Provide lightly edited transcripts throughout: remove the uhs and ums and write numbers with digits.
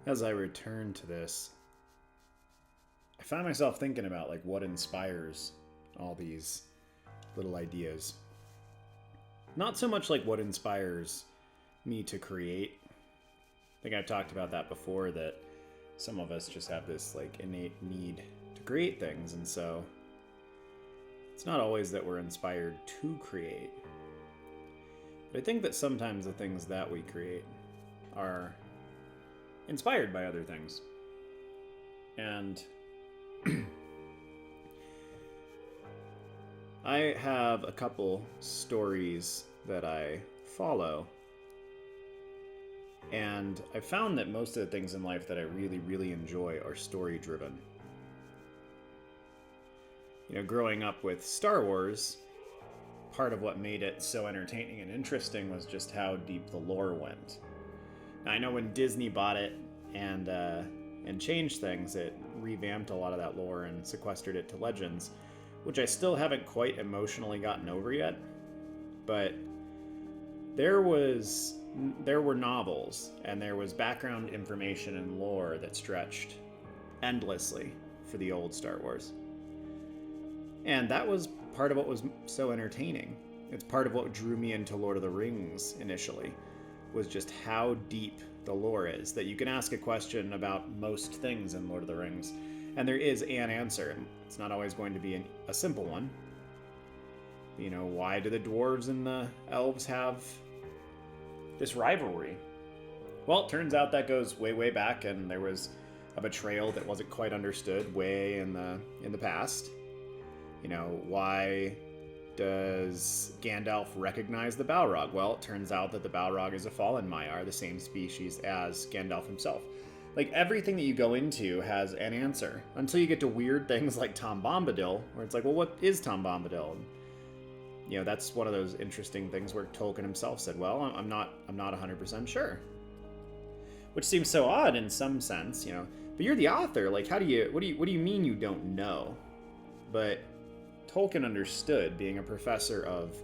As I return to this, I find myself thinking about like what inspires all these little ideas. Not so much like what inspires me to create. I think I've talked about that before, that some of us just have this like innate need to create things, and so it's not always that we're inspired to create. But I think that sometimes the things that we create are inspired by other things. And I have a couple stories that I follow, and I found that most of the things in life that I really, really enjoy are story driven. You know, growing up with Star Wars, part of what made it so entertaining and interesting was just how deep the lore went. Now, I know when Disney bought it and changed things, it revamped a lot of that lore and sequestered it to Legends, which I still haven't quite emotionally gotten over yet. But there were novels and there was background information and lore that stretched endlessly for the old Star Wars. And that was part of what was so entertaining. It's part of what drew me into Lord of the Rings initially, was just how deep the lore is, that you can ask a question about most things in Lord of the Rings, and there is an answer. It's not always going to be a simple one. You know, why do the Dwarves and the Elves have this rivalry? Well, it turns out that goes way, way back, and there was a betrayal that wasn't quite understood way in the past. You know, why does Gandalf recognize the Balrog? Well, it turns out that the Balrog is a fallen Maiar, the same species as Gandalf himself. Like, everything that you go into has an answer, until you get to weird things like Tom Bombadil, where it's like, well, what is Tom Bombadil? And, you know, that's one of those interesting things where Tolkien himself said, well, I'm not 100% sure. Which seems so odd in some sense, you know. But you're the author, like, what do you mean you don't know? But Tolkien understood, being a professor of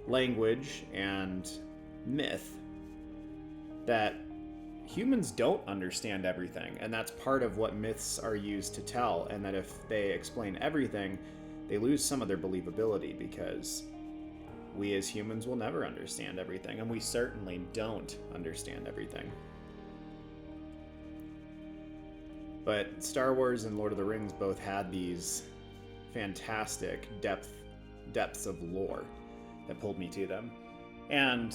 language and myth, that humans don't understand everything, and that's part of what myths are used to tell, and that if they explain everything, they lose some of their believability, because we as humans will never understand everything, and we certainly don't understand everything. But Star Wars and Lord of the Rings both had these fantastic depths of lore that pulled me to them. And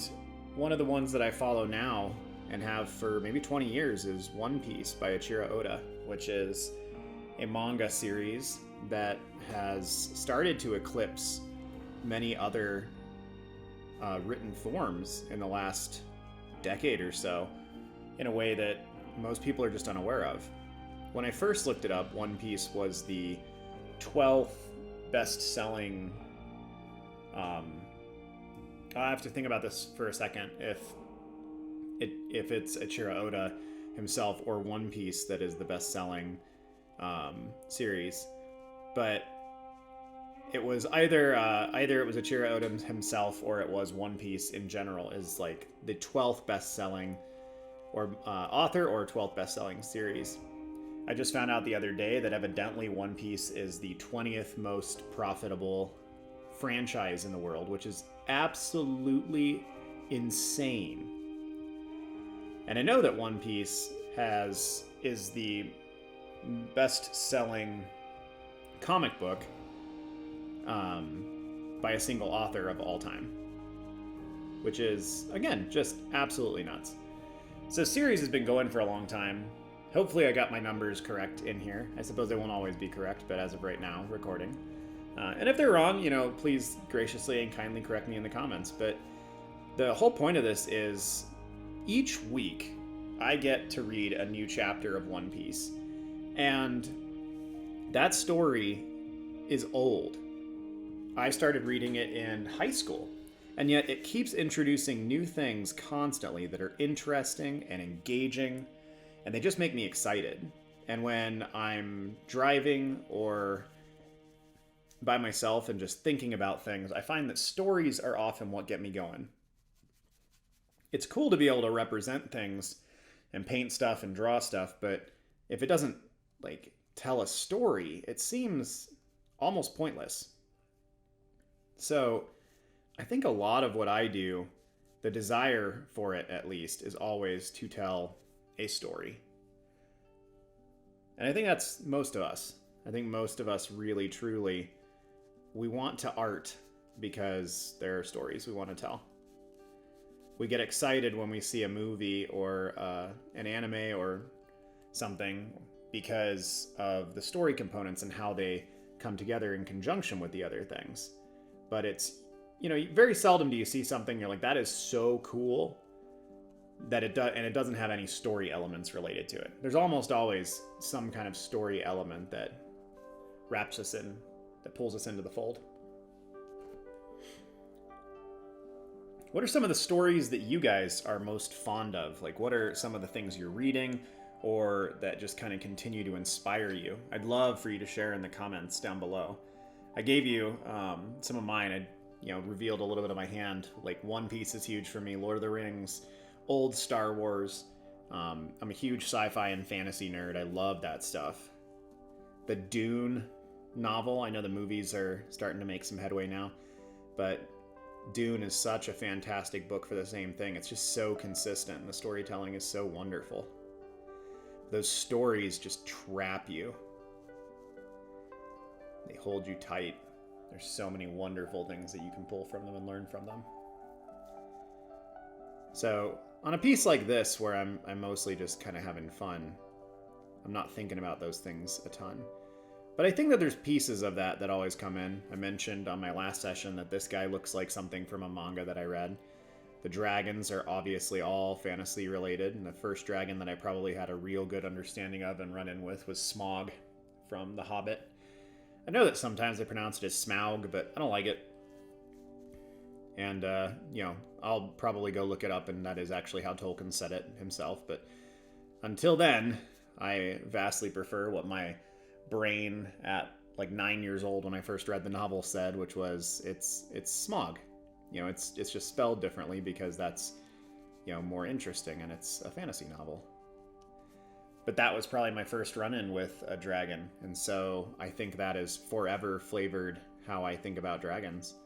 one of the ones that I follow now and have for maybe 20 years is One Piece by Eiichiro Oda, which is a manga series that has started to eclipse many other written forms in the last decade or so in a way that most people are just unaware of. When I first looked it up, One Piece was the 12th best-selling. I have to think about this for a second. If it's Eiichiro Oda himself or One Piece that is the best-selling series, but it was either it was Eiichiro Oda himself or it was One Piece in general is like the 12th best-selling or author or 12th best-selling series. I just found out the other day that evidently One Piece is the 20th most profitable franchise in the world, which is absolutely insane. And I know that One Piece is the best-selling comic book by a single author of all time, which is, again, just absolutely nuts. So the series has been going for a long time. Hopefully I got my numbers correct in here. I suppose they won't always be correct, but as of right now, recording. And if they're wrong, you know, please graciously and kindly correct me in the comments. But the whole point of this is each week I get to read a new chapter of One Piece. And that story is old. I started reading it in high school. And yet it keeps introducing new things constantly that are interesting and engaging. And they just make me excited. And when I'm driving or by myself and just thinking about things, I find that stories are often what get me going. It's cool to be able to represent things and paint stuff and draw stuff, but if it doesn't like tell a story, it seems almost pointless. So I think a lot of what I do, the desire for it at least, is always to tell a story. And I think that's most of us. I think most of us really, truly, we want to art because there are stories we want to tell. We get excited when we see a movie or an anime or something because of the story components and how they come together in conjunction with the other things. But it's, very seldom do you see something you're like, that is so cool that it does, and it doesn't have any story elements related to it. There's almost always some kind of story element that wraps us in, that pulls us into the fold. What are some of the stories that you guys are most fond of? Like, what are some of the things you're reading or that just kind of continue to inspire you? I'd love for you to share in the comments down below. I gave you some of mine. I revealed a little bit of my hand. Like, One Piece is huge for me. Lord of the Rings, old Star Wars. I'm a huge sci-fi and fantasy nerd. I love that stuff. The Dune novel. I know the movies are starting to make some headway now, but Dune is such a fantastic book for the same thing. It's just so consistent, and the storytelling is so wonderful. Those stories just trap you. They hold you tight. There's so many wonderful things that you can pull from them and learn from them. So, on a piece like this, where I'm mostly just kind of having fun, I'm not thinking about those things a ton. But I think that there's pieces of that always come in. I mentioned on my last session that this guy looks like something from a manga that I read. The dragons are obviously all fantasy related, and the first dragon that I probably had a real good understanding of and run-in with was Smaug from The Hobbit. I know that sometimes they pronounce it as Smaug, but I don't like it. And, I'll probably go look it up, and that is actually how Tolkien said it himself. But until then, I vastly prefer what my brain at like 9 years old when I first read the novel said, which was it's Smaug. It's just spelled differently because that's more interesting, and it's a fantasy novel. But that was probably my first run-in with a dragon, and so I think that is forever flavored how I think about dragons.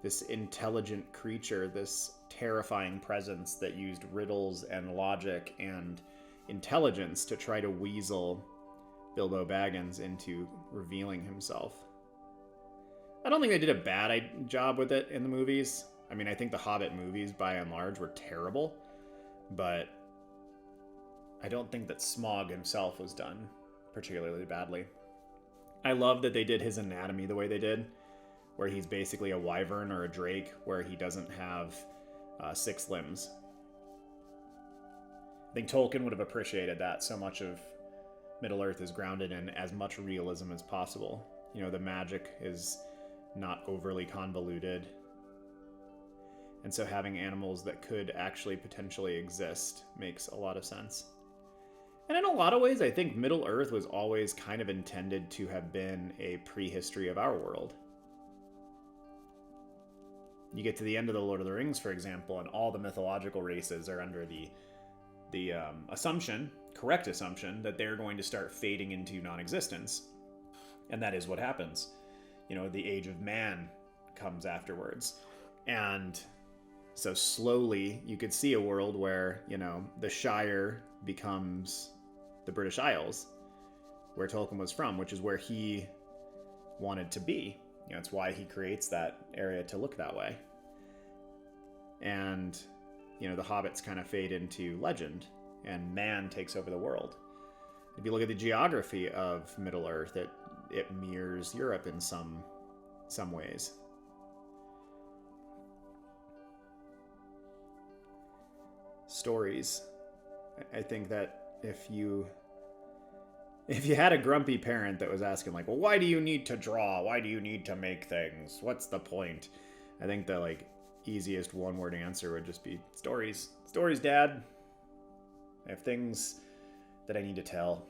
This intelligent creature, this terrifying presence that used riddles and logic and intelligence to try to weasel Bilbo Baggins into revealing himself. I don't think they did a bad job with it in the movies. I mean, I think the Hobbit movies, by and large, were terrible, but I don't think that Smaug himself was done particularly badly. I love that they did his anatomy the way they did, where he's basically a wyvern or a drake, where he doesn't have 6 limbs. I think Tolkien would have appreciated that. So much of Middle-earth is grounded in as much realism as possible. The magic is not overly convoluted. And so having animals that could actually potentially exist makes a lot of sense. And in a lot of ways, I think Middle-earth was always kind of intended to have been a prehistory of our world. You get to the end of the Lord of the Rings, for example, and all the mythological races are under the correct assumption, that they're going to start fading into non-existence. And that is what happens. The age of man comes afterwards. And so slowly you could see a world where, the Shire becomes the British Isles, where Tolkien was from, which is where he wanted to be. It's why he creates that area to look that way. And, the hobbits kind of fade into legend, and man takes over the world. If you look at the geography of Middle-earth, it mirrors Europe in some ways. Stories. I think that if you had a grumpy parent that was asking, like, well, why do you need to draw? Why do you need to make things? What's the point? I think the, easiest one-word answer would just be stories. Stories, Dad. I have things that I need to tell.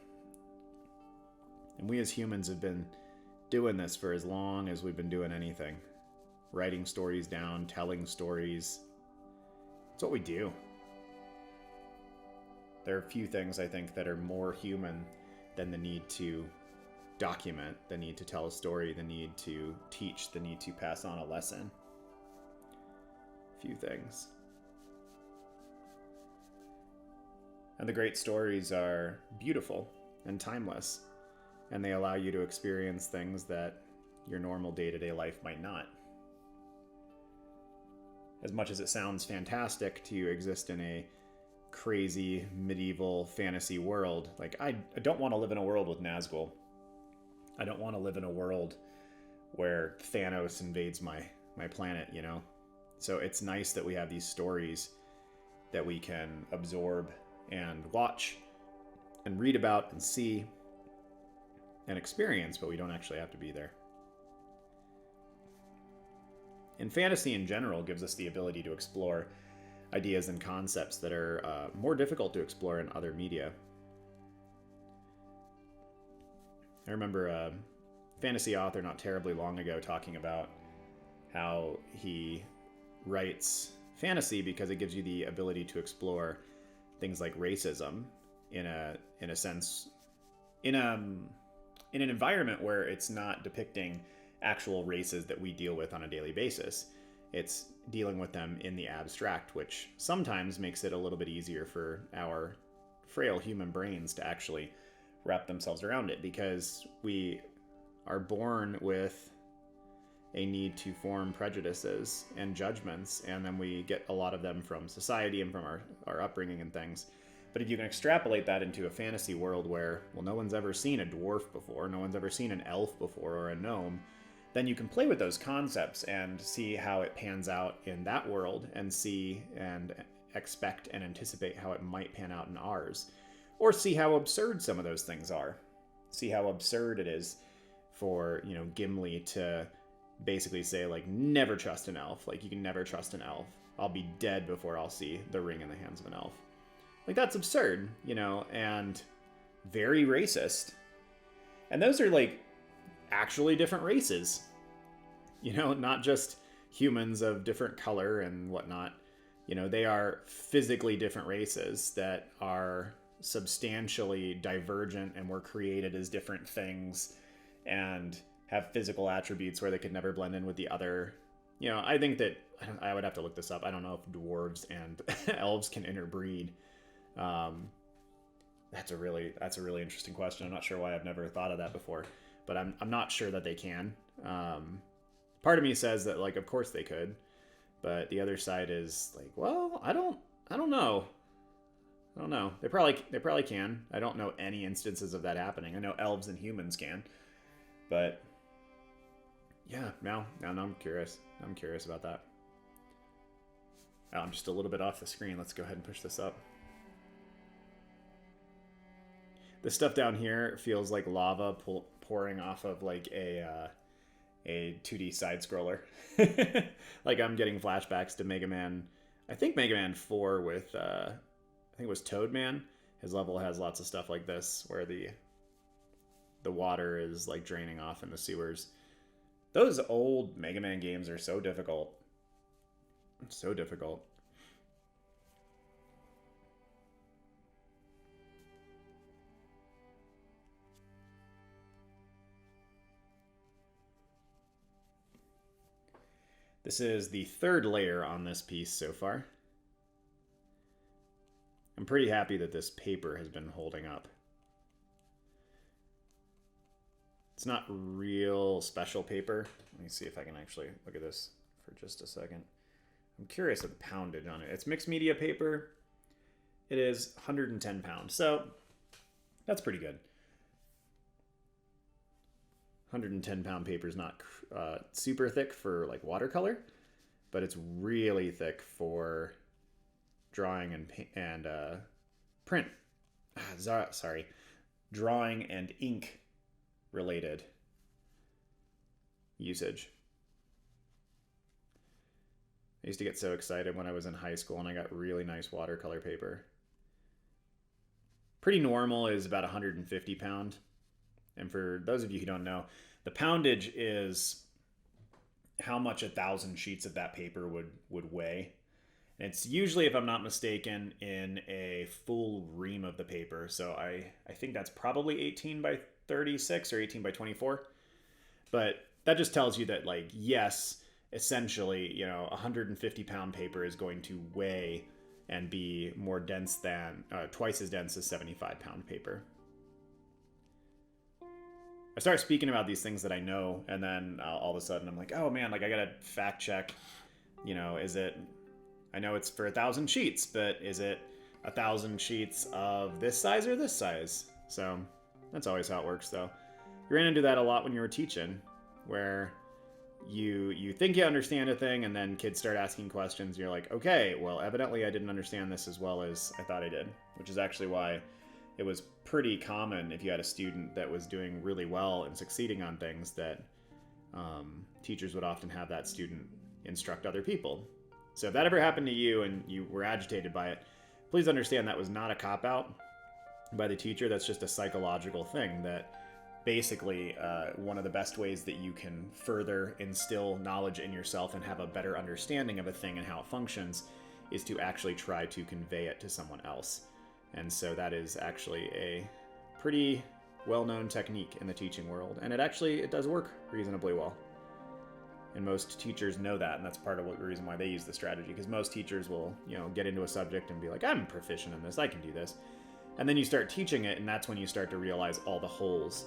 And we as humans have been doing this for as long as we've been doing anything. Writing stories down, telling stories. It's what we do. There are few things I think that are more human than the need to document, the need to tell a story, the need to teach, the need to pass on a lesson. Few things. And the great stories are beautiful and timeless, and they allow you to experience things that your normal day-to-day life might not. As much as it sounds fantastic to exist in a crazy medieval fantasy world, like I don't want to live in a world with Nazgul. I don't want to live in a world where Thanos invades my planet, you know? So it's nice that we have these stories that we can absorb and watch and read about and see and experience, but we don't actually have to be there. And fantasy in general gives us the ability to explore ideas and concepts that are more difficult to explore in other media. I remember a fantasy author not terribly long ago talking about how he writes fantasy because it gives you the ability to explore things like racism in a sense, in an environment where it's not depicting actual races that we deal with on a daily basis. It's dealing with them in the abstract, which sometimes makes it a little bit easier for our frail human brains to actually wrap themselves around it, because we are born with a need to form prejudices and judgments, and then we get a lot of them from society and from our upbringing and things. But if you can extrapolate that into a fantasy world where, well, no one's ever seen a dwarf before, no one's ever seen an elf before, or a gnome, then you can play with those concepts and see how it pans out in that world, and see and expect and anticipate how it might pan out in ours. Or see how absurd some of those things are. See how absurd it is for, you know, Gimli to basically say, like, never trust an elf. Like, you can never trust an elf. I'll be dead before I'll see the ring in the hands of an elf. Like, that's absurd, you know, and very racist. And those are, like, actually different races. You know, not just humans of different color and whatnot. You know, they are physically different races that are substantially divergent and were created as different things and have physical attributes where they could never blend in with the other. You know, I think that, I would have to look this up. I don't know if dwarves and elves can interbreed. That's a really interesting question. I'm not sure why I've never thought of that before, but I'm not sure that they can. Part of me says that, like, of course they could, but the other side is like, well, I don't know. I don't know. They probably can. I don't know any instances of that happening. I know elves and humans can, but yeah, now I'm curious. I'm curious about that. Oh, I'm just a little bit off the screen. Let's go ahead and push this up. The stuff down here feels like lava pouring off of like a 2D side scroller. Like I'm getting flashbacks to Mega Man. I think Mega Man 4 with I think it was Toadman. His level has lots of stuff like this where the water is like draining off in the sewers. Those old Mega Man games are so difficult. So difficult. This is the third layer on this piece so far. I'm pretty happy that this paper has been holding up. It's not real special paper. Let me see if I can actually look at this for just a second. I'm curious of the poundage on it. It's mixed media paper. It is 110 pounds, so that's pretty good. 110 pound paper is not super thick for like watercolor, but it's really thick for drawing and print. Sorry, drawing and ink related usage. I used to get so excited when I was in high school and I got really nice watercolor paper. Pretty normal is about 150 pound. And for those of you who don't know, the poundage is how much 1,000 sheets of that paper would weigh. It's usually, if I'm not mistaken, in a full ream of the paper. So I think that's probably 18 by 36 or 18 by 24. But that just tells you that, like, yes, essentially, 150-pound paper is going to weigh and be more dense than, twice as dense as 75-pound paper. I start speaking about these things that I know, and then all of a sudden I'm like, oh man, like I gotta fact check, is it, I know it's for 1,000 sheets, but is it 1,000 sheets of this size or this size? So that's always how it works, though. You ran into that a lot when you were teaching, where you think you understand a thing, and then kids start asking questions, and you're like, okay, well, evidently I didn't understand this as well as I thought I did, which is actually why it was pretty common if you had a student that was doing really well and succeeding on things that teachers would often have that student instruct other people. So if that ever happened to you and you were agitated by it, please understand that was not a cop-out by the teacher. That's just a psychological thing that basically one of the best ways that you can further instill knowledge in yourself and have a better understanding of a thing and how it functions is to actually try to convey it to someone else. And so that is actually a pretty well-known technique in the teaching world. And it does work reasonably well. And most teachers know that, and that's part of the reason why they use the strategy, because most teachers will, get into a subject and be like, I'm proficient in this, I can do this. And then you start teaching it, and that's when you start to realize all the holes.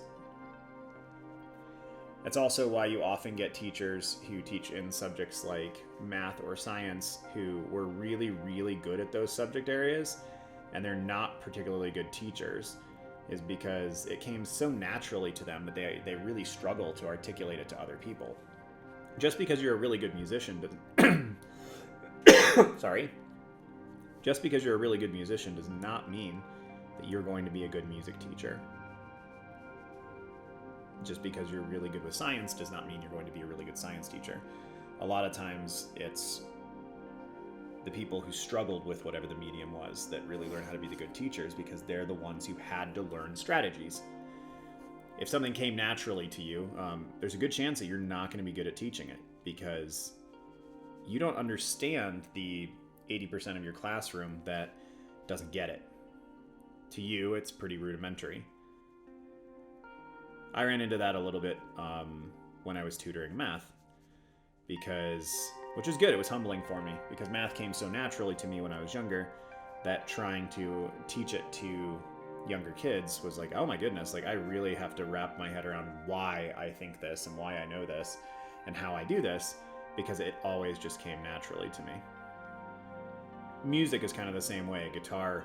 That's also why you often get teachers who teach in subjects like math or science who were really, really good at those subject areas, and they're not particularly good teachers, is because it came so naturally to them that they really struggle to articulate it to other people. Just because you're a really good musician doesn't just because you're a really good musician does not mean that you're going to be a good music teacher. Just because you're really good with science does not mean you're going to be a really good science teacher. A lot of times it's the people who struggled with whatever the medium was that really learn how to be the good teachers, because they're the ones who had to learn strategies. If something came naturally to you, there's a good chance that you're not going to be good at teaching it, because you don't understand the 80% of your classroom that doesn't get it. To you, it's pretty rudimentary. I ran into that a little bit when I was tutoring math, which is good. It was humbling for me, because math came so naturally to me when I was younger that trying to teach it to younger kids was like, oh my goodness, like I really have to wrap my head around why I think this and why I know this and how I do this, because it always just came naturally to me. Music is kind of the same way. Guitar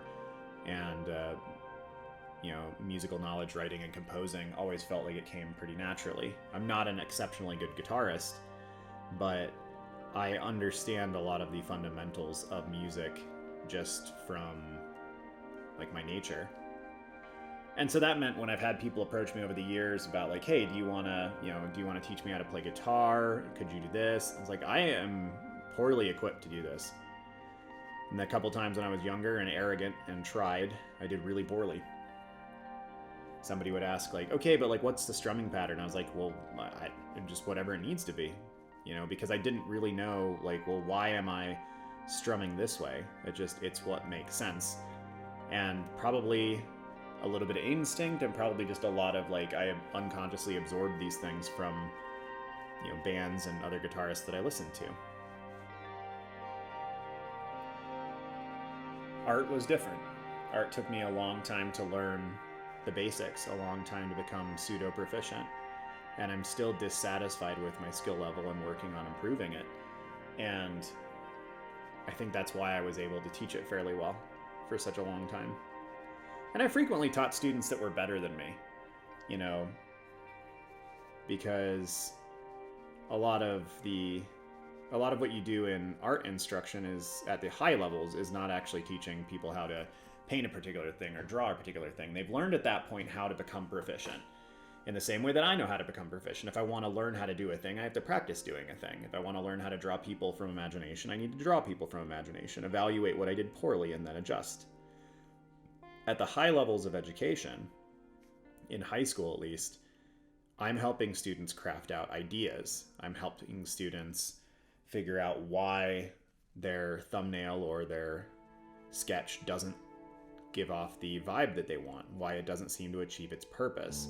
and musical knowledge, writing and composing always felt like it came pretty naturally. I'm not an exceptionally good guitarist, but I understand a lot of the fundamentals of music just from like my nature. And so that meant when I've had people approach me over the years about like, hey, do you want to teach me how to play guitar? Could you do this? It's like, I am poorly equipped to do this. And a couple times when I was younger and arrogant and tried, I did really poorly. Somebody would ask like, okay, but like, what's the strumming pattern? I was like, well, just whatever it needs to be, because I didn't really know like, well, why am I strumming this way? It's what makes sense. And probably a little bit of instinct, and probably just a lot of like, I unconsciously absorbed these things from, bands and other guitarists that I listened to. Art was different. Art took me a long time to learn the basics, a long time to become pseudo proficient, and I'm still dissatisfied with my skill level and working on improving it. And I think that's why I was able to teach it fairly well for such a long time. And I frequently taught students that were better than me, because a lot of what you do in art instruction is at the high levels is not actually teaching people how to paint a particular thing or draw a particular thing. They've learned at that point how to become proficient, in the same way that I know how to become proficient. If I want to learn how to do a thing, I have to practice doing a thing. If I want to learn how to draw people from imagination, I need to draw people from imagination, evaluate what I did poorly, and then adjust. At the high levels of education, in high school at least, I'm helping students craft out ideas. I'm helping students figure out why their thumbnail or their sketch doesn't give off the vibe that they want, why it doesn't seem to achieve its purpose.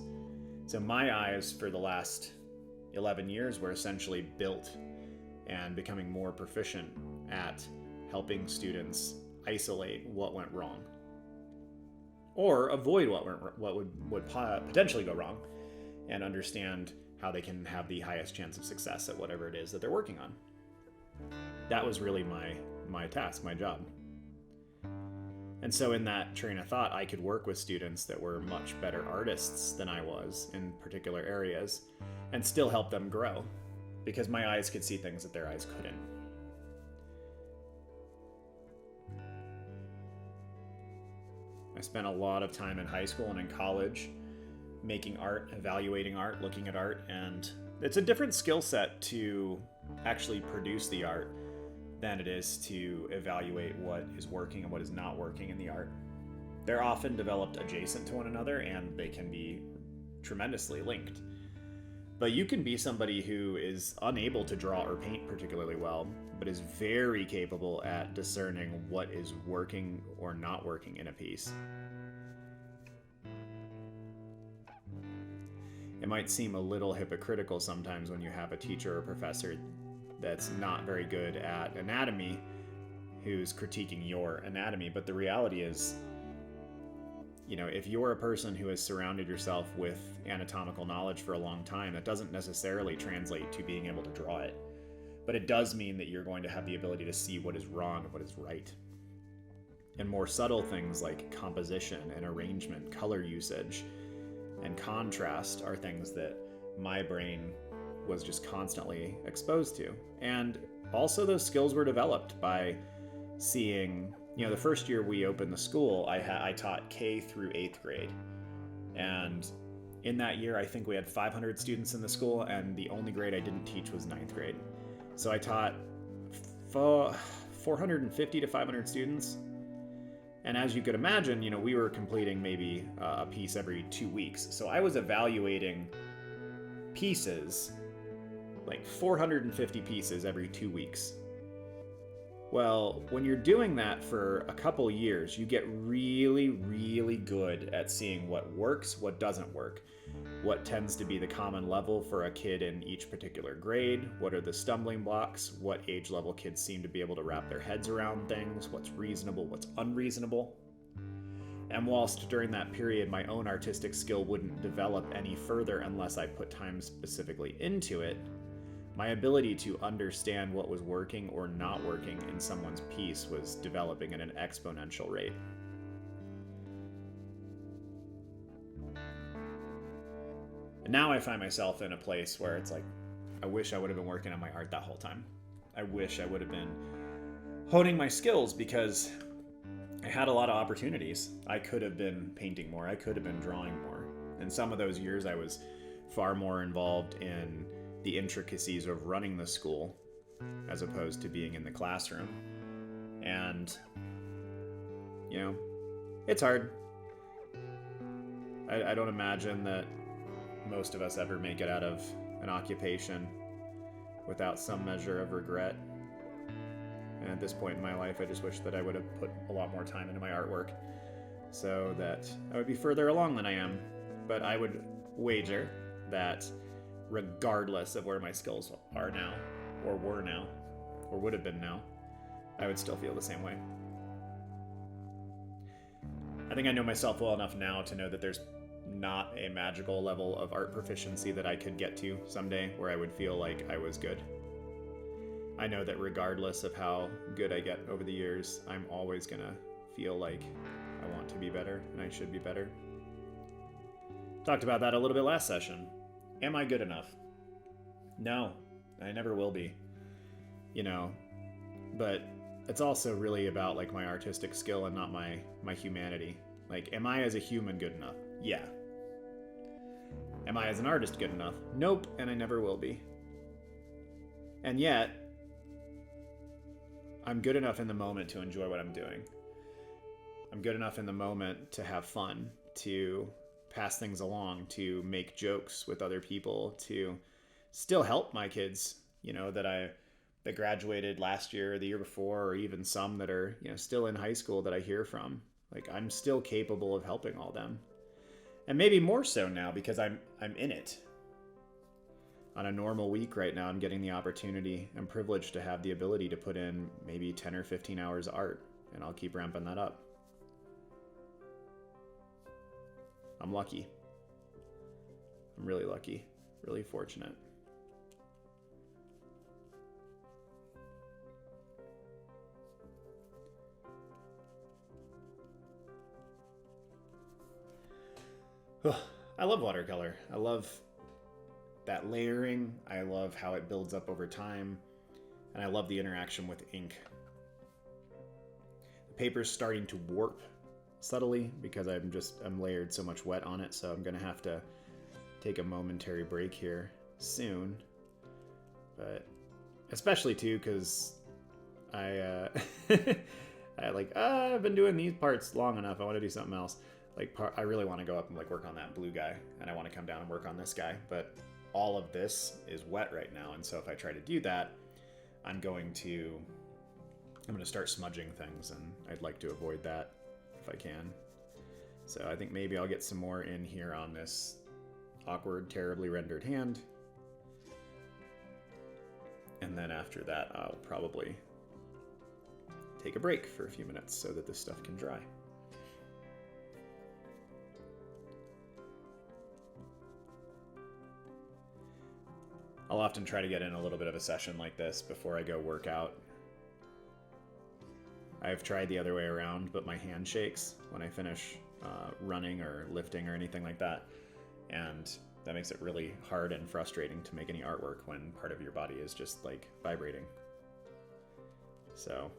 So my eyes for the last 11 years were essentially built and becoming more proficient at helping students isolate what went wrong or avoid what would potentially go wrong, and understand how they can have the highest chance of success at whatever it is that they're working on. That was really my task, my job. And so in that train of thought, I could work with students that were much better artists than I was in particular areas and still help them grow, because my eyes could see things that their eyes couldn't. I spent a lot of time in high school and in college making art, evaluating art, looking at art, and it's a different skill set to actually produce the art than it is to evaluate what is working and what is not working in the art. They're often developed adjacent to one another, and they can be tremendously linked. But you can be somebody who is unable to draw or paint particularly well, but is very capable at discerning what is working or not working in a piece. It might seem a little hypocritical sometimes when you have a teacher or professor that's not very good at anatomy who's critiquing your anatomy, but the reality is, if you're a person who has surrounded yourself with anatomical knowledge for a long time, that doesn't necessarily translate to being able to draw it. But it does mean that you're going to have the ability to see what is wrong and what is right. And more subtle things like composition and arrangement, color usage, and contrast are things that my brain was just constantly exposed to. And also those skills were developed by seeing, the first year we opened the school, I taught K through 8th grade. And in that year, I think we had 500 students in the school, and the only grade I didn't teach was 9th grade. So I taught 450 to 500 students. And as you could imagine, we were completing maybe a piece every 2 weeks. So I was evaluating pieces, like 450 pieces every 2 weeks. Well, when you're doing that for a couple years, you get really, really good at seeing what works, what doesn't work, what tends to be the common level for a kid in each particular grade, what are the stumbling blocks, what age level kids seem to be able to wrap their heads around things, what's reasonable, what's unreasonable. And whilst during that period my own artistic skill wouldn't develop any further unless I put time specifically into it, my ability to understand what was working or not working in someone's piece was developing at an exponential rate. And now I find myself in a place where it's like, I wish I would have been working on my art that whole time. I wish I would have been honing my skills, because I had a lot of opportunities. I could have been painting more. I could have been drawing more. In some of those years, I was far more involved in the intricacies of running the school as opposed to being in the classroom. And, it's hard. I don't imagine that most of us ever make it out of an occupation without some measure of regret. And at this point in my life, I just wish that I would have put a lot more time into my artwork so that I would be further along than I am. But I would wager that regardless of where my skills are now, or were now, or would have been now, I would still feel the same way. I think I know myself well enough now to know that there's not a magical level of art proficiency that I could get to someday where I would feel like I was good. I know that regardless of how good I get over the years, I'm always gonna feel like I want to be better and I should be better. Talked about that a little bit last session. Am I good enough? No, I never will be. But it's also really about like my artistic skill and not my humanity. Like, am I as a human good enough? Yeah. Am I as an artist good enough? Nope, and I never will be. And yet, I'm good enough in the moment to enjoy what I'm doing. I'm good enough in the moment to have fun, to pass things along, to make jokes with other people, to still help my kids, that that graduated last year or the year before, or even some that are, still in high school that I hear from. Like, I'm still capable of helping all them. And maybe more so now because I'm in it. On a normal week right now, I'm getting the opportunity and privilege to have the ability to put in maybe 10 or 15 hours of art, and I'll keep ramping that up. I'm lucky. I'm really lucky. Really fortunate. I love watercolor. I love that layering. I love how it builds up over time. And I love the interaction with ink. The paper's starting to warp subtly because I'm layered so much wet on it, so I'm gonna have to take a momentary break here soon. But especially too because I've been doing these parts long enough. I want to do something else. I really want to go up and work on that blue guy, and I want to come down and work on this guy, but all of this is wet right now, and so if I try to do that, I'm going to start smudging things, and I'd like to avoid that if I can. So I think maybe I'll get some more in here on this awkward, terribly rendered hand, and then after that I'll probably take a break for a few minutes so that this stuff can dry. I'll often try to get in a little bit of a session like this before I go work out. I've tried the other way around, but my hand shakes when I finish running or lifting or anything like that. And that makes it really hard and frustrating to make any artwork when part of your body is just vibrating. So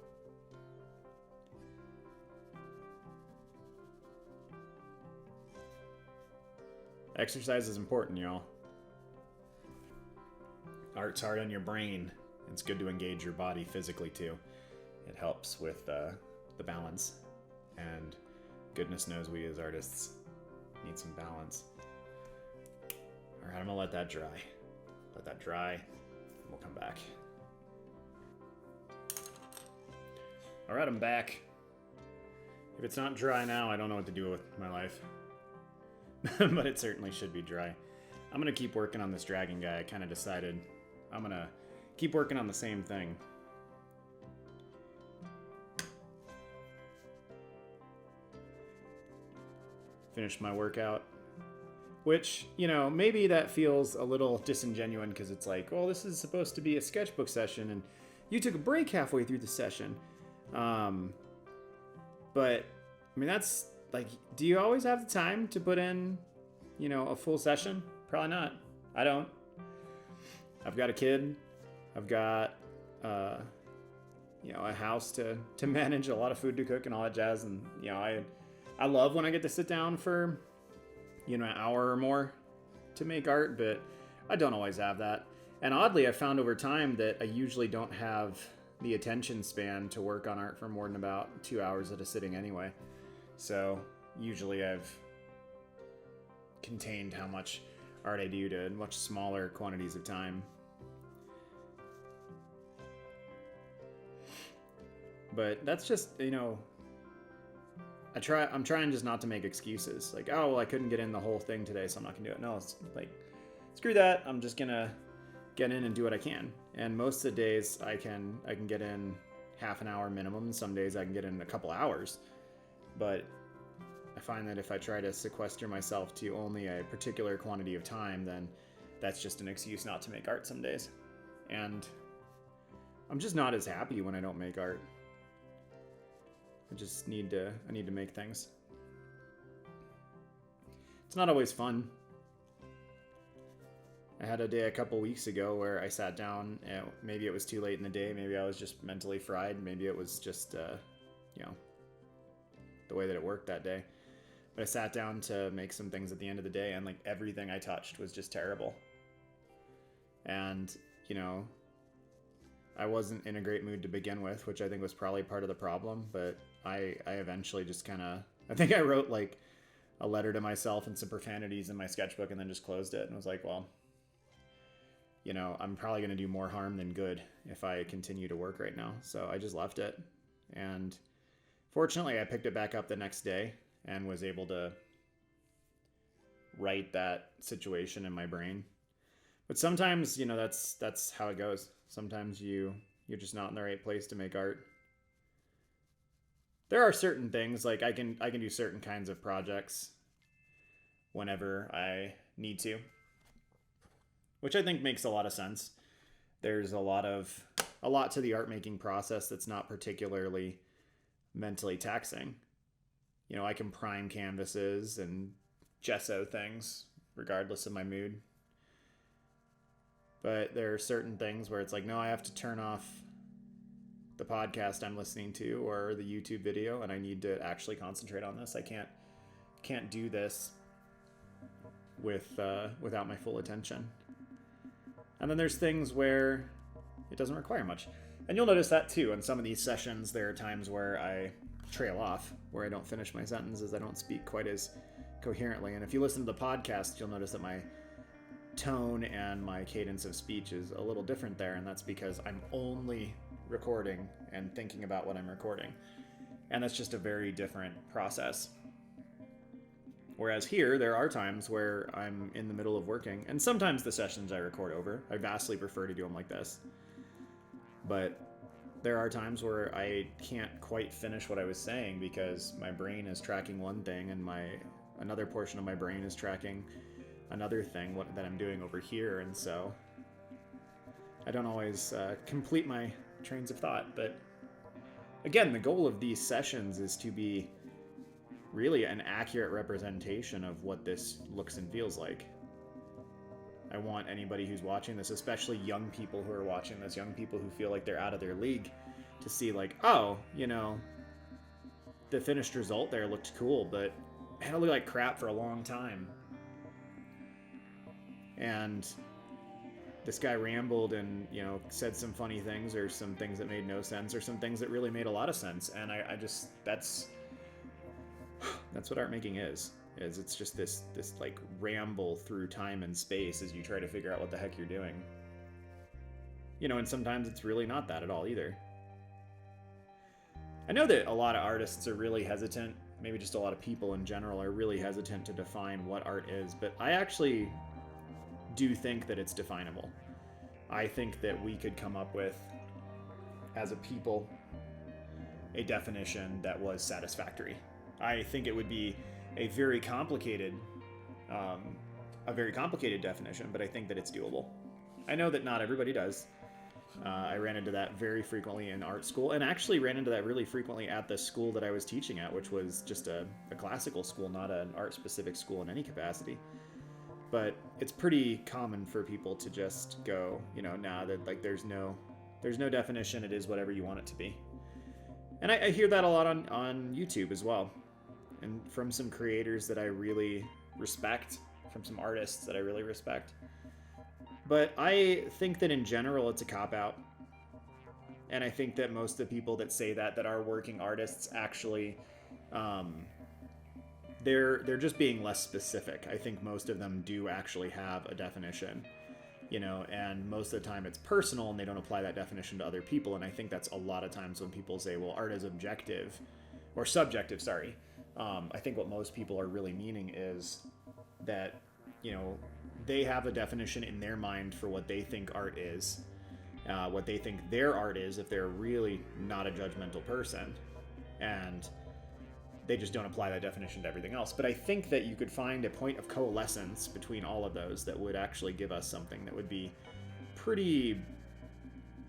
exercise is important, y'all. Art's hard on your brain. It's good to engage your body physically too. It helps with the balance, and goodness knows we as artists need some balance. All right, I'm gonna let that dry. Let that dry, and we'll come back. All right, I'm back. If it's not dry now, I don't know what to do with my life. But it certainly should be dry. I'm gonna keep working on this dragon guy. I kind of decided I'm gonna keep working on the same thing. Finish my workout, which, maybe that feels a little disingenuous because it's well, this is supposed to be a sketchbook session and you took a break halfway through the session. But that's do you always have the time to put in, a full session? Probably not. I don't. I've got a kid. I've got, a house to manage, a lot of food to cook and all that jazz. And, I love when I get to sit down for, an hour or more to make art, but I don't always have that. And oddly, I found over time that I usually don't have the attention span to work on art for more than about 2 hours at a sitting anyway. So usually I've contained how much art I do to much smaller quantities of time. But that's just, I'm trying just not to make excuses. Oh, well, I couldn't get in the whole thing today, so I'm not gonna do it. No, it's screw that. I'm just gonna get in and do what I can. And most of the days I can get in half an hour minimum, and some days I can get in a couple hours. But I find that if I try to sequester myself to only a particular quantity of time, then that's just an excuse not to make art some days. And I'm just not as happy when I don't make art. I need to make things. It's not always fun. I had a day a couple weeks ago where I sat down, and maybe it was too late in the day, maybe I was just mentally fried, maybe it was just, the way that it worked that day. But I sat down to make some things at the end of the day, and everything I touched was just terrible. And, I wasn't in a great mood to begin with, which I think was probably part of the problem, but I eventually just I think I wrote a letter to myself and some profanities in my sketchbook and then just closed it and was well, I'm probably going to do more harm than good if I continue to work right now. So I just left it. And fortunately, I picked it back up the next day and was able to write that situation in my brain. But sometimes, that's how it goes. Sometimes you're just not in the right place to make art. There are certain things, like I can do certain kinds of projects whenever I need to, which I think makes a lot of sense. There's a lot to the art making process that's not particularly mentally taxing. I can prime canvases and gesso things regardless of my mood. But there are certain things where it's like, no, I have to turn off the podcast I'm listening to or the YouTube video, and I need to actually concentrate on this. I can't do this without my full attention. And then there's things where it doesn't require much. And you'll notice that too. In some of these sessions, there are times where I trail off, where I don't finish my sentences, I don't speak quite as coherently. And if you listen to the podcast, you'll notice that my tone and my cadence of speech is a little different there, and that's because I'm only recording and thinking about what I'm recording. And that's just a very different process. Whereas here, there are times where I'm in the middle of working, and sometimes the sessions I record over. I vastly prefer to do them like this. But there are times where I can't quite finish what I was saying because my brain is tracking one thing and another portion of my brain is tracking another thing that I'm doing over here, and so I don't always complete my trains of thought. But again, the goal of these sessions is to be really an accurate representation of what this looks and feels like. I want anybody who's watching this, especially young people who are watching this, young people who feel like they're out of their league, to see like, oh, the finished result there looked cool, but it had to look like crap for a long time. And this guy rambled and, said some funny things, or some things that made no sense, or some things that really made a lot of sense. And I just, that's what art making is it's just this like ramble through time and space as you try to figure out what the heck you're doing. And sometimes it's really not that at all either. I know that a lot of artists are really hesitant, maybe just a lot of people in general are really hesitant to define what art is, but I actually do think that it's definable. I think that we could come up with, as a people, a definition that was satisfactory. I think it would be a very complicated definition, but I think that it's doable. I know that not everybody does. I ran into that very frequently in art school, and actually ran into that really frequently at the school that I was teaching at, which was just a classical school, not an art-specific school in any capacity. But it's pretty common for people to just go, nah, that like there's no definition. It is whatever you want it to be. And I hear that a lot on YouTube as well, and from some creators that I really respect, from some artists that I really respect. But I think that in general it's a cop-out. And I think that most of the people that say that are working artists actually, they're just being less specific. I think most of them do actually have a definition, and most of the time it's personal and they don't apply that definition to other people. And I think that's a lot of times when people say, well, art is objective or subjective, sorry. I think what most people are really meaning is that, they have a definition in their mind for what they think art is, what they think their art is if they're really not a judgmental person. And they just don't apply that definition to everything else. But I think that you could find a point of coalescence between all of those that would actually give us something that would be pretty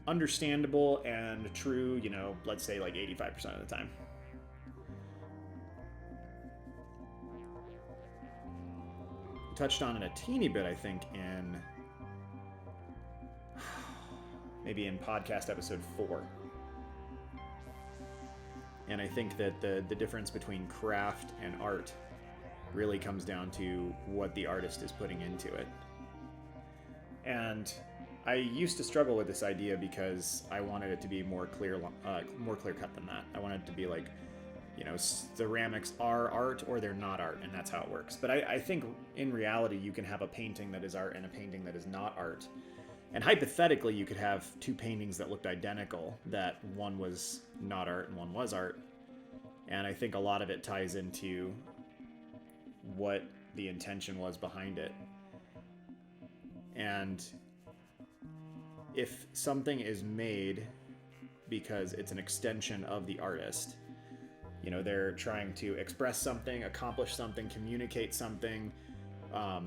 understandable and true, let's say like 85% of the time. Touched on it a teeny bit, I think, maybe in podcast episode 4. And I think that the difference between craft and art really comes down to what the artist is putting into it. And I used to struggle with this idea because I wanted it to be more clear cut than that. I wanted it to be like, ceramics are art or they're not art, and that's how it works. But I think in reality you can have a painting that is art and a painting that is not art. And hypothetically, you could have two paintings that looked identical, that one was not art and one was art. And I think a lot of it ties into what the intention was behind it. And if something is made because it's an extension of the artist, you know, they're trying to express something, accomplish something, communicate something.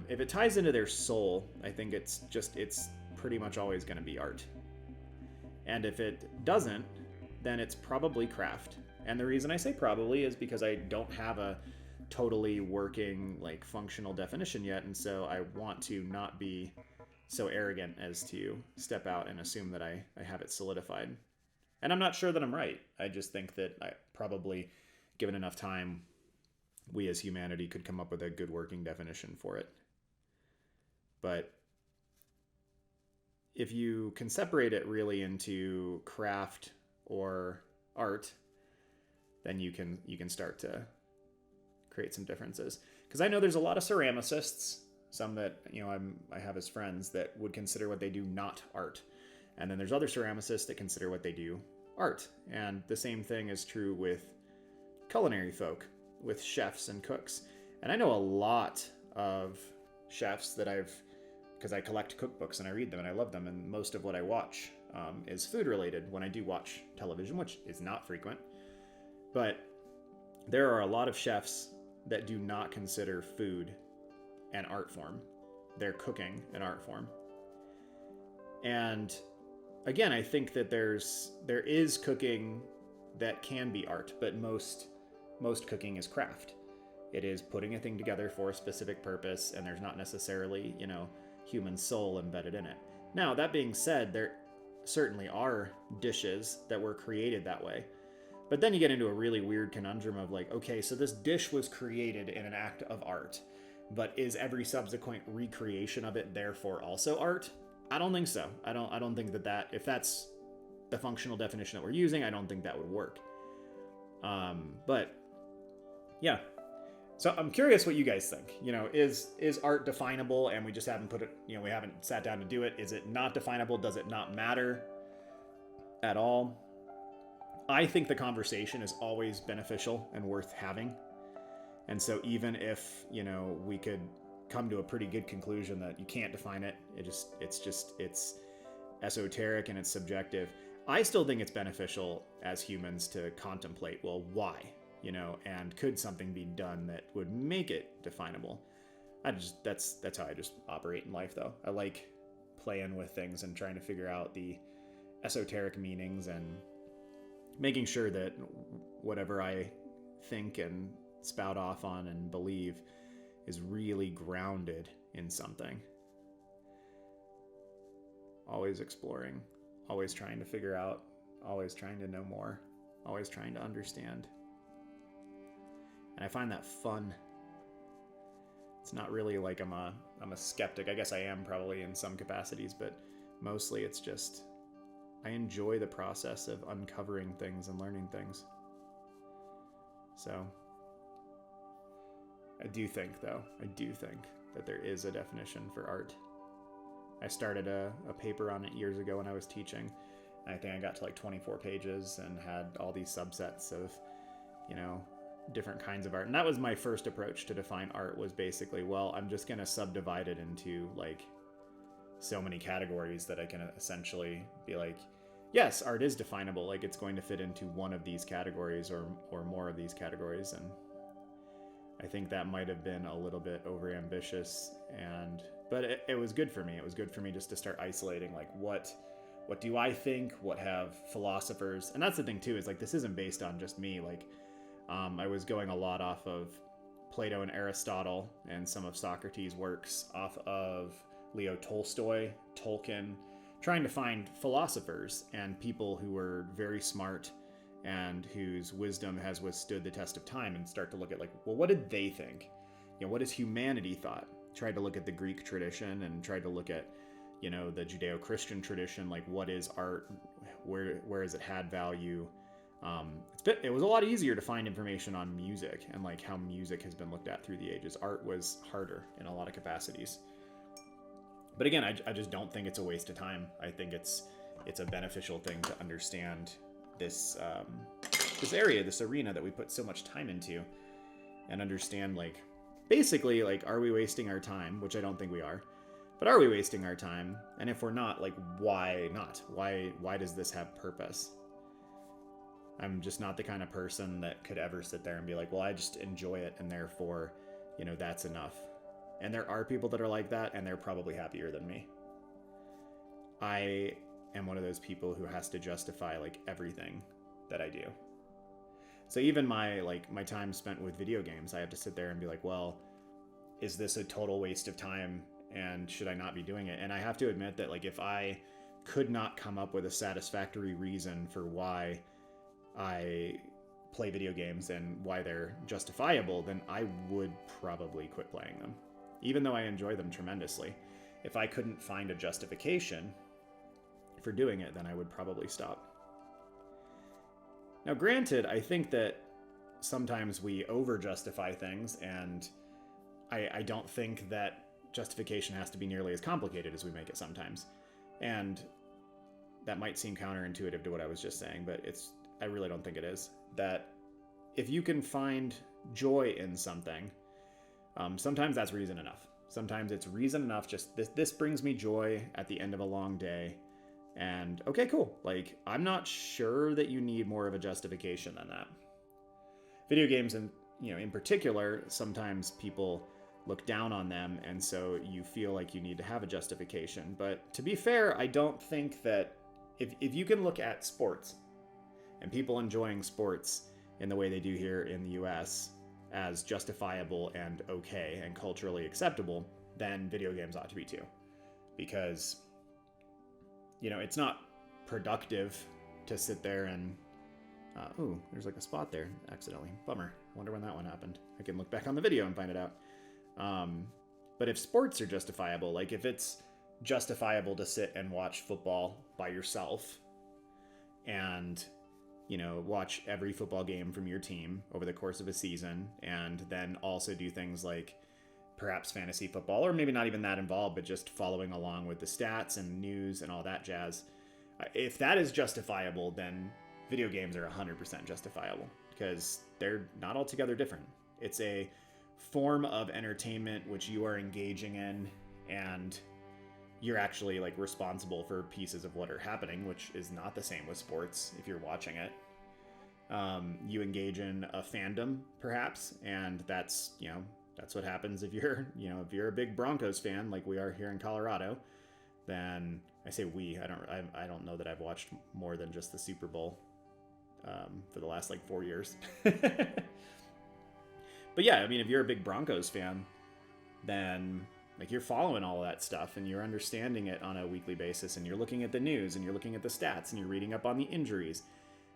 If it ties into their soul, I think it's pretty much always going to be art. And if it doesn't, then it's probably craft. And the reason I say probably is because I don't have a totally working, like, functional definition yet, and so I want to not be so arrogant as to step out and assume that I have it solidified. And I'm not sure that I'm right. I just think that I probably, given enough time, we as humanity could come up with a good working definition for it. But if you can separate it really into craft or art, then you can start to create some differences. Because I know there's a lot of ceramicists, some that, you know, I have as friends, that would consider what they do not art. And then there's other ceramicists that consider what they do art. And the same thing is true with culinary folk, with chefs and cooks. And I know a lot of chefs that because I collect cookbooks and I read them and I love them, and most of what I watch is food related when I do watch television, which is not frequent. But there are a lot of chefs that do not consider food an art form. They're cooking an art form. And again, I think that there is cooking that can be art, but most cooking is craft. It is putting a thing together for a specific purpose, and there's not necessarily, you know, human soul embedded in it. Now, that being said, there certainly are dishes that were created that way. But then you get into a really weird conundrum of like, okay, so this dish was created in an act of art, but is every subsequent recreation of it therefore also art? I don't think so. I don't think that if that's the functional definition that we're using, I don't think that would work. But yeah. So I'm curious what you guys think. You know, is art definable and we just haven't put it, you know, we haven't sat down to do it? Is it not definable? Does it not matter at all? I think the conversation is always beneficial and worth having. And so even if, you know, we could come to a pretty good conclusion that you can't define it, it's esoteric and it's subjective, I still think it's beneficial as humans to contemplate, well, why? You know, and could something be done that would make it definable? That's how I just operate in life, though. I like playing with things and trying to figure out the esoteric meanings and making sure that whatever I think and spout off on and believe is really grounded in something. Always exploring, always trying to figure out, always trying to know more, always trying to understand. And I find that fun. It's not really like I'm a skeptic. I guess I am probably in some capacities, but mostly it's just I enjoy the process of uncovering things and learning things. So I do think that there is a definition for art. I started a paper on it years ago when I was teaching. And I think I got to like 24 pages and had all these subsets of, you know, different kinds of art. And that was my first approach to define art, was basically, well, I'm just going to subdivide it into like so many categories that I can essentially be like, yes, art is definable. Like it's going to fit into one of these categories or more of these categories. And I think that might have been a little bit overambitious, but it was good for me. It was good for me just to start isolating, like what do I think? What have philosophers? And that's the thing too, is like this isn't based on just me. Like I was going a lot off of Plato and Aristotle and some of Socrates' works, off of Leo Tolstoy, Tolkien, trying to find philosophers and people who were very smart and whose wisdom has withstood the test of time, and start to look at like, well, what did they think? You know, what has humanity thought? Tried to look at the Greek tradition and tried to look at, you know, the Judeo-Christian tradition, like what is art? Where has it had value? It was a lot easier to find information on music and like how music has been looked at through the ages. Art was harder in a lot of capacities. But again, I just don't think it's a waste of time. I think it's a beneficial thing to understand this this area, this arena that we put so much time into, and understand, like, basically, like, are we wasting our time? Which I don't think we are. But are we wasting our time? And if we're not, like, why not? Why does this have purpose? I'm just not the kind of person that could ever sit there and be like, well, I just enjoy it, and therefore, you know, that's enough. And there are people that are like that, and they're probably happier than me. I am one of those people who has to justify, like, everything that I do. So even my time spent with video games, I have to sit there and be like, well, is this a total waste of time, and should I not be doing it? And I have to admit that, like, if I could not come up with a satisfactory reason for why I play video games and why they're justifiable, then I would probably quit playing them, even though I enjoy them tremendously. If I couldn't find a justification for doing it, then I would probably stop. Now, granted, I think that sometimes we over-justify things, and I don't think that justification has to be nearly as complicated as we make it sometimes. And that might seem counterintuitive to what I was just saying, but I really don't think it is. That if you can find joy in something, sometimes that's reason enough. Sometimes it's reason enough, just this brings me joy at the end of a long day. And okay, cool. Like, I'm not sure that you need more of a justification than that. Video games, in particular, sometimes people look down on them, and so you feel like you need to have a justification. But to be fair, I don't think that if you can look at sports and people enjoying sports in the way they do here in the US as justifiable and okay and culturally acceptable, then video games ought to be too. Because it's not productive to sit there and, there's like a spot there accidentally. Bummer. Wonder when that one happened. I can look back on the video and find it out. But if sports are justifiable, like if it's justifiable to sit and watch football by yourself and, watch every football game from your team over the course of a season, and then also do things like perhaps fantasy football, or maybe not even that involved, but just following along with the stats and news and all that jazz. If that is justifiable, then video games are 100% justifiable, because they're not altogether different. It's a form of entertainment which you are engaging in, and you're actually like responsible for pieces of what are happening, which is not the same with sports if you're watching it. You engage in a fandom, perhaps, and that's what happens if you're a big Broncos fan, like we are here in Colorado. Then I say we. I don't know that I've watched more than just the Super Bowl for the last 4 years. But yeah, I mean, if you're a big Broncos fan, then you're following all of that stuff and you're understanding it on a weekly basis, and you're looking at the news and you're looking at the stats and you're reading up on the injuries.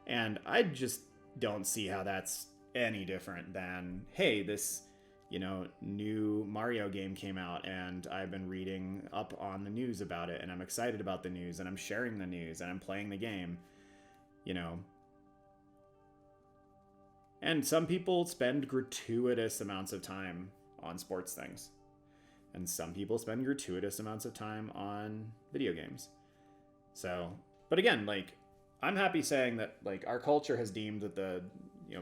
And I just don't see how that's any different than, hey, this new Mario game came out and I've been reading up on the news about it, and I'm excited about the news, and I'm sharing the news, and I'm playing the game, And some people spend gratuitous amounts of time on sports things, and some people spend gratuitous amounts of time on video games. So, but again, I'm happy saying that our culture has deemed that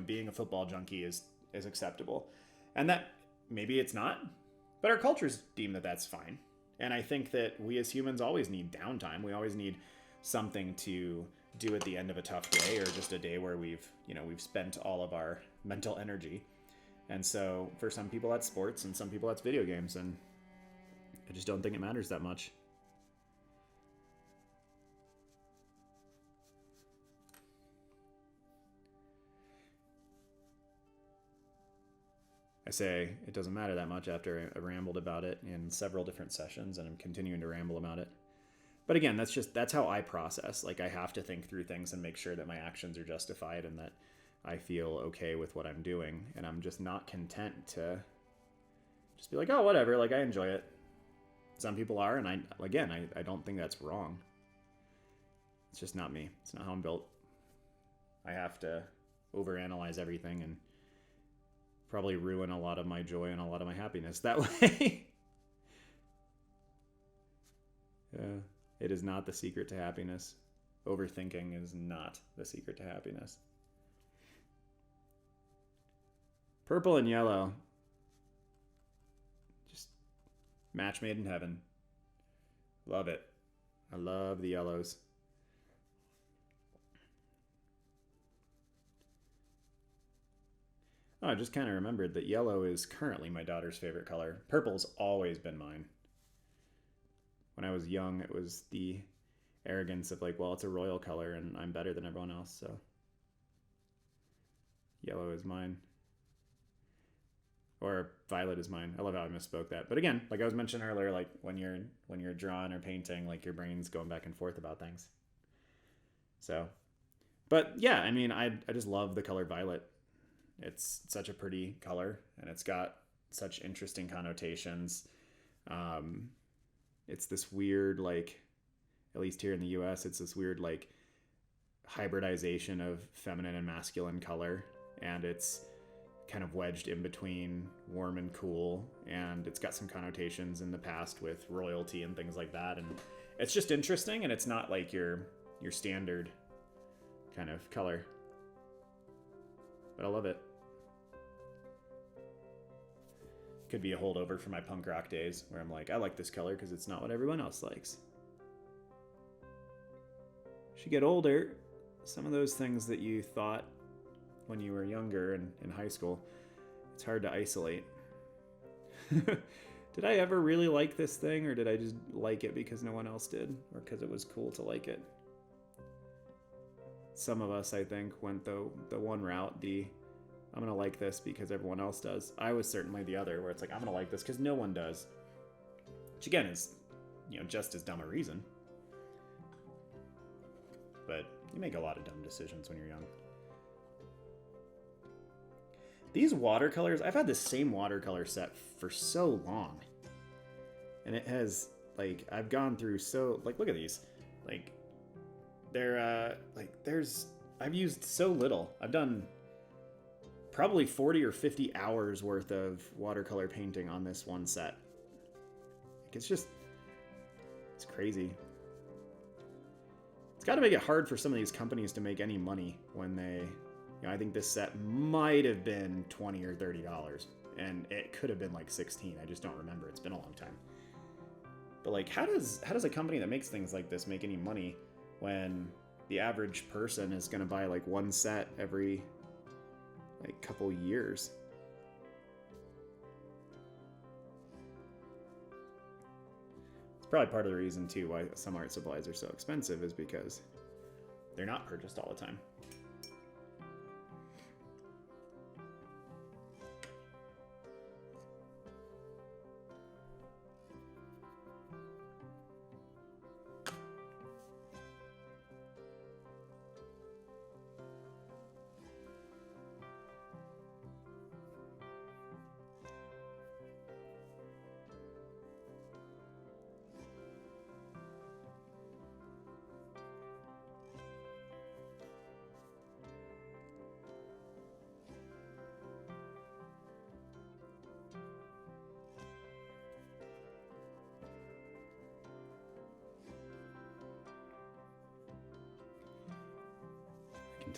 being a football junkie is acceptable. And that maybe it's not, but our cultures deem that that's fine. And I think that we as humans always need downtime. We always need something to do at the end of a tough day, or just a day where we've spent all of our mental energy. And so for some people that's sports, and some people that's video games, and I just don't think it matters that much. I say it doesn't matter that much after I rambled about it in several different sessions, and I'm continuing to ramble about it. But again, that's how I process. I have to think through things and make sure that my actions are justified and that I feel okay with what I'm doing. And I'm just not content to just be like, oh, whatever, I enjoy it. Some people are, and I don't think that's wrong. It's just not me. It's not how I'm built. I have to overanalyze everything and probably ruin a lot of my joy and a lot of my happiness that way. It is not the secret to happiness. Overthinking is not the secret to happiness. Purple and yellow. Just match made in heaven. Love it. I love the yellows. Oh, I just kind of remembered that yellow is currently my daughter's favorite color. Purple's always been mine. When I was young, it was the arrogance of like, well, it's a royal color and I'm better than everyone else, so yellow is mine. Or violet is mine. I love how I misspoke that. But again, like I was mentioning earlier, like when you're drawing or painting, like your brain's going back and forth about things. So, but yeah, I mean, I just love the color violet. It's such a pretty color, and it's got such interesting connotations. It's this weird, like, at least here in the US, it's this weird, like, hybridization of feminine and masculine color, and it's kind of wedged in between warm and cool, and it's got some connotations in the past with royalty and things like that, and it's just interesting, and it's not like your standard kind of color. But I love it. Could be a holdover from my punk rock days where I'm like, I like this color because it's not what everyone else likes. As you get older, some of those things that you thought when you were younger and in high school, it's hard to isolate. Did I ever really like this thing, or did I just like it because no one else did, or because it was cool to like it? Some of us, I think, went the one route, I'm going to like this because everyone else does. I was certainly the other, where it's like, I'm going to like this because no one does. Which again is, just as dumb a reason. But you make a lot of dumb decisions when you're young. These watercolors, I've had the same watercolor set for so long. And it has, like, I've gone through look at these. Like, they're, I've used so little. I've done probably 40 or 50 hours worth of watercolor painting on this one set. Like, it's crazy. It's got to make it hard for some of these companies to make any money when they, I think this set might have been $20 or $30, and it could have been like 16. I just don't remember. It's been a long time. But like, how does a company that makes things like this make any money when the average person is going to buy like one set every like couple years? It's probably part of the reason too why some art supplies are so expensive, is because they're not purchased all the time.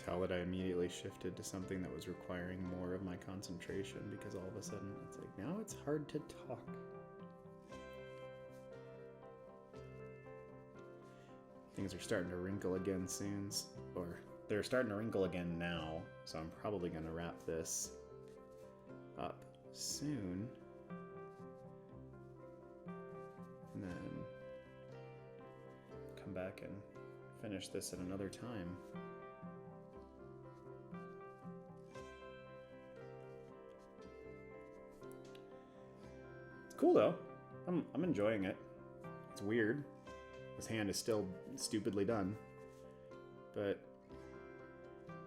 Tell that I immediately shifted to something that was requiring more of my concentration, because all of a sudden it's like, now it's hard to talk. Things are starting to wrinkle again soon, or they're starting to wrinkle again now, so I'm probably going to wrap this up soon. And then come back and finish this at another time. Cool though. I'm enjoying it. It's weird. This hand is still stupidly done, but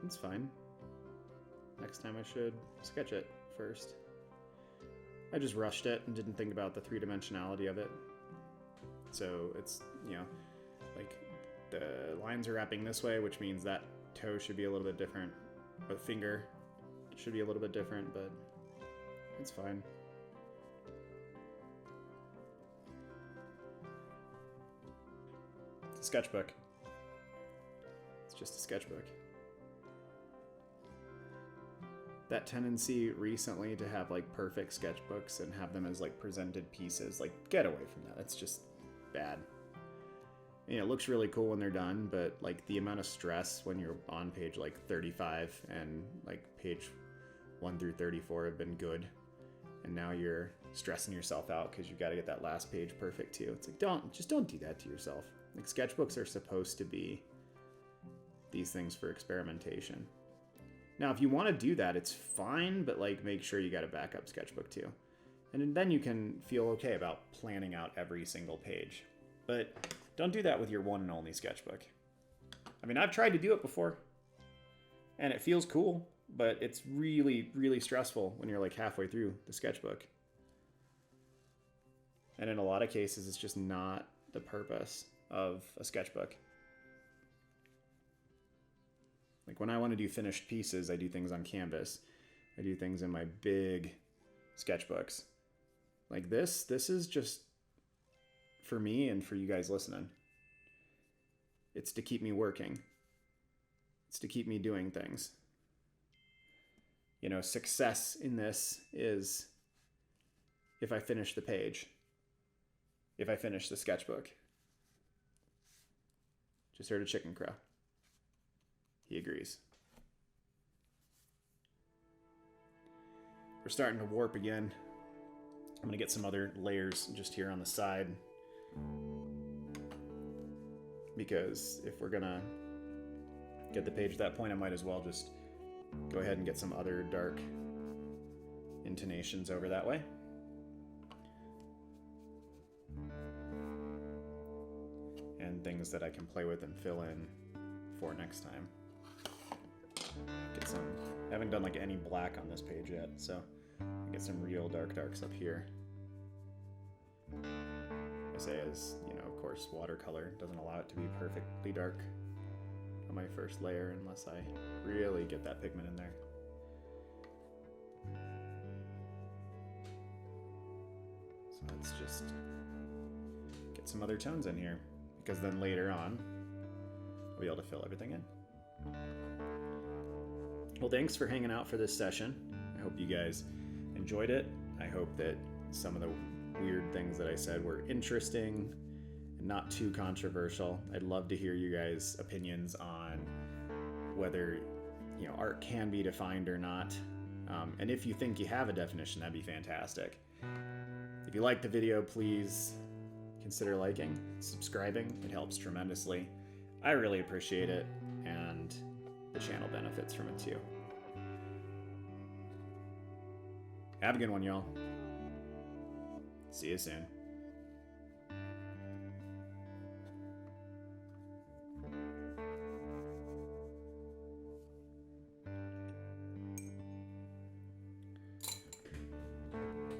it's fine. Next time I should sketch it first. I just rushed it and didn't think about the three-dimensionality of it. So it's, like the lines are wrapping this way, which means that toe should be a little bit different. The finger should be a little bit different, but it's fine. Sketchbook. It's just a sketchbook. That tendency recently to have like perfect sketchbooks and have them as like presented pieces, like get away from that. That's just bad. You know, it looks really cool when they're done, but like the amount of stress when you're on page like 35 and like page 1 through 34 have been good, and now you're stressing yourself out because you've got to get that last page perfect too. It's like, don't do that to yourself. Like, sketchbooks are supposed to be these things for experimentation. Now, if you want to do that, it's fine, but like make sure you got a backup sketchbook too. And then you can feel okay about planning out every single page. But don't do that with your one and only sketchbook. I mean, I've tried to do it before, and it feels cool, but it's really, really stressful when you're like halfway through the sketchbook. And in a lot of cases, it's just not the purpose of a sketchbook. Like when I want to do finished pieces, I do things on canvas. I do things in my big sketchbooks. Like this is just for me and for you guys listening. It's to keep me working. It's to keep me doing things. You know, success in this is if I finish the page, if I finish the sketchbook. Just heard a chicken crow. He agrees. We're starting to warp again. I'm going to get some other layers just here on the side, because if we're going to get the page at that point, I might as well just go ahead and get some other dark intonations over that way. And things that I can play with and fill in for next time. Get some, I haven't done like any black on this page yet, so get some real darks up here. I say, as you know, of course, watercolor doesn't allow it to be perfectly dark on my first layer unless I really get that pigment in there. So let's just get some other tones in here, because then later on I'll be able to fill everything in. Well, thanks for hanging out for this session. I hope you guys enjoyed it. I hope that some of the weird things that I said were interesting and not too controversial. I'd love to hear you guys' opinions on whether, you know, art can be defined or not. And if you think you have a definition, that'd be fantastic. If you liked the video, please consider liking, subscribing. It helps tremendously. I really appreciate it, and the channel benefits from it too. Have a good one, y'all. See you soon.